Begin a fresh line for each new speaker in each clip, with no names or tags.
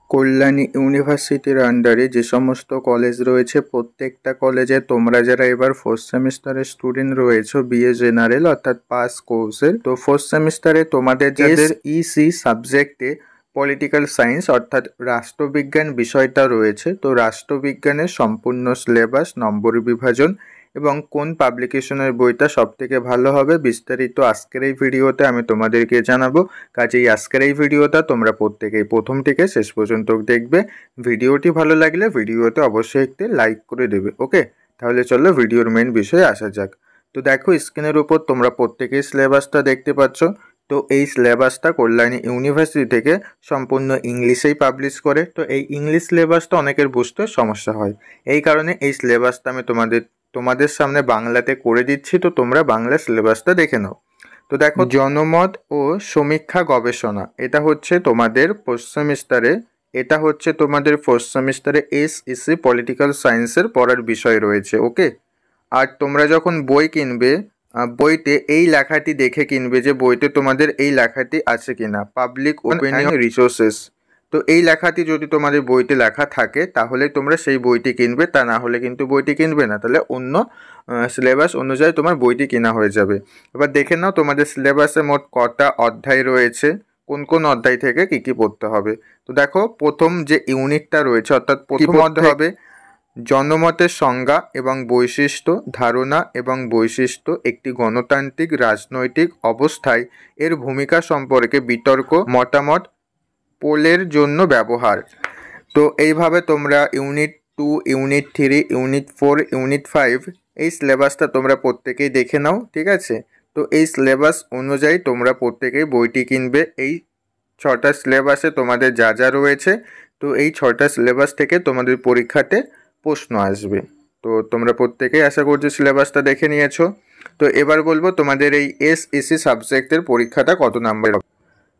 কল্যাণী ইউনিভার্সিটির আন্ডারে যে সমস্ত কলেজ রয়েছে প্রত্যেকটা কলেজে তোমরা যারা এবার ফোর্থ সেমিস্টারের স্টুডেন্ট রয়েছো বিএ জেনারেল অর্থাৎ পাস কোর্সের, তো ফোর্থ সেমিস্টারে তোমাদের যাদের ইসি সাবজেক্টে পলিটিক্যাল সায়েন্স অর্থাৎ রাষ্ট্রবিজ্ঞান বিষয়টা রয়েছে, তো রাষ্ট্রবিজ্ঞানের সম্পূর্ণ সিলেবাস, নম্বর বিভাজন এবং কোন পাবলিকেশনের বইটা সবথেকে ভালো হবে বিস্তারিত আজকের এই ভিডিওতে আমি তোমাদেরকে জানাবো। কাজেই আজকের এই ভিডিওটা তোমরা প্রত্যেকেই প্রথম থেকে শেষ পর্যন্ত দেখবে। ভিডিওটি ভালো লাগলে ভিডিওতে অবশ্যই একটি লাইক করে দেবে। ওকে, তাহলে চলো ভিডিওর মেন বিষয়ে আসা যাক। তো দেখো স্ক্রিনের উপর তোমরা প্রত্যেকেই সিলেবাসটা দেখতে পাচ্ছ। তো এই সিলেবাসটা কল্যাণী ইউনিভার্সিটি থেকে সম্পূর্ণ ইংলিশেই পাবলিশ করে। তো এই ইংলিশ সিলেবাসটা অনেকের বুঝতে সমস্যা হয়, এই কারণে এই সিলেবাসটা আমি তোমাদের সামনে বাংলাতে করে দিচ্ছি। তো তোমরা বাংলা সিলেবাসটা দেখে নাও। তো দেখো, জনমত ও সমীক্ষা গবেষণা, এটা হচ্ছে তোমাদের ফোর্থ সেমিস্টারে এসইসি পলিটিক্যাল সায়েন্সের পড়ার বিষয় রয়েছে। ওকে, আর তোমরা যখন বই কিনবে বইতে এই লেখাটি দেখে কিনবে যে বইতে তোমাদের এই লেখাটি আছে কিনা, পাবলিক ওপিনিয়ন রিসোর্সেস। তো এই লেখাটি যদি তোমাদের বইতে লেখা থাকে তাহলে তোমরা সেই বইটি কিনবে, তা না হলে কিন্তু বইটি কিনবে না, তাহলে অন্য সিলেবাস অনুযায়ী তোমার বইটি কেনা হয়ে যাবে। এবার দেখে নাও তোমাদের সিলেবাসে মোট কটা অধ্যায় রয়েছে, কোন কোন অধ্যায় থেকে কি কি পড়তে হবে। তো দেখো, প্রথম যে ইউনিটটা রয়েছে অর্থাৎ প্রথম অধ্যায় হবে জনমতের সংজ্ঞা এবং বৈশিষ্ট্য, ধারণা এবং বৈশিষ্ট্য একটি গণতান্ত্রিক রাজনৈতিক অবস্থায় এর ভূমিকা সম্পর্কে বিতর্ক, মতামত পোলের জন্য ব্যবহার। তো এইভাবে তোমরা ইউনিট 2, ইউনিট 3, ইউনিট 4, ইউনিট 5 এই সিলেবাসটা তোমরা প্রত্যেকেই দেখে নাও, ঠিক আছে। তো এই সিলেবাস অনুযায়ী তোমরা প্রত্যেকেই বইটি কিনবে। এই 6টা সিলেবাসে তোমাদের যা যা রয়েছে, তো এই 6টা সিলেবাস থেকে তোমাদের পরীক্ষাতে প্রশ্ন আসবে। তো তোমরা প্রত্যেকেই আশা করছি সিলেবাসটা দেখে নিয়েছো। তো এবার বলবো তোমাদের এই এসইসি সাবজেক্টের পরীক্ষাটা কত নাম্বার হবে।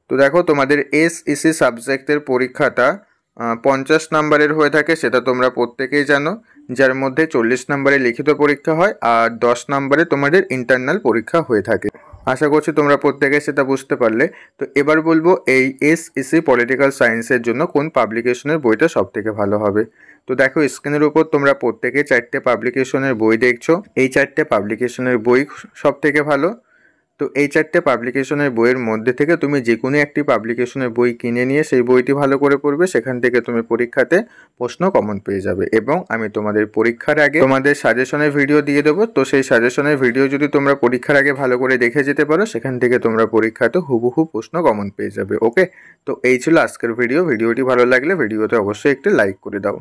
তো দেখো, তোমাদের এসইসি সাবজেক্টের পরীক্ষাটা 50 নাম্বারের হয়ে থাকে, সেটা তোমরা প্রত্যেকেই জানো, যার মধ্যে 40 নাম্বারে লিখিত পরীক্ষা হয় আর 10 নাম্বারে তোমাদের ইন্টারনাল পরীক্ষা হয়ে থাকে। আশা করছি তোমরা প্রত্যেকে সেটা বুঝতে পারলে। তো এবার বলবো এই এসইসি পলিটিক্যাল সায়েন্সের জন্য কোন পাবলিকেশনের বইটা সবথেকে ভালো হবে। তো দেখো স্ক্রিনের উপর তোমরা প্রত্যেকে 4টে পাবলিকেশনের বই দেখছো। এই 4টে পাবলিকেশনের বই সবথেকে ভালো। তো এই 4টে পাবলিকেশনের বইয়ের মধ্যে থেকে তুমি যে কোনো একটি পাবলিকেশনের বই কিনে নিয়ে সেই বইটি ভালো করে পড়বে, সেখান থেকে তুমি পরীক্ষাতে প্রশ্ন কমন পেয়ে যাবে। এবং আমি তোমাদের পরীক্ষার আগে তোমাদের সাজেশনের ভিডিও দিয়ে দেবো। তো সেই সাজেশনের ভিডিও যদি তোমরা পরীক্ষার আগে ভালো করে দেখে যেতে পারো, সেখান থেকে তোমরা পরীক্ষাতে হুবহু প্রশ্ন কমন পেয়ে যাবে। ওকে, তো এই ছিল আজকের ভিডিওটি ভালো লাগলে ভিডিওতে অবশ্যই একটি লাইক করে দাও।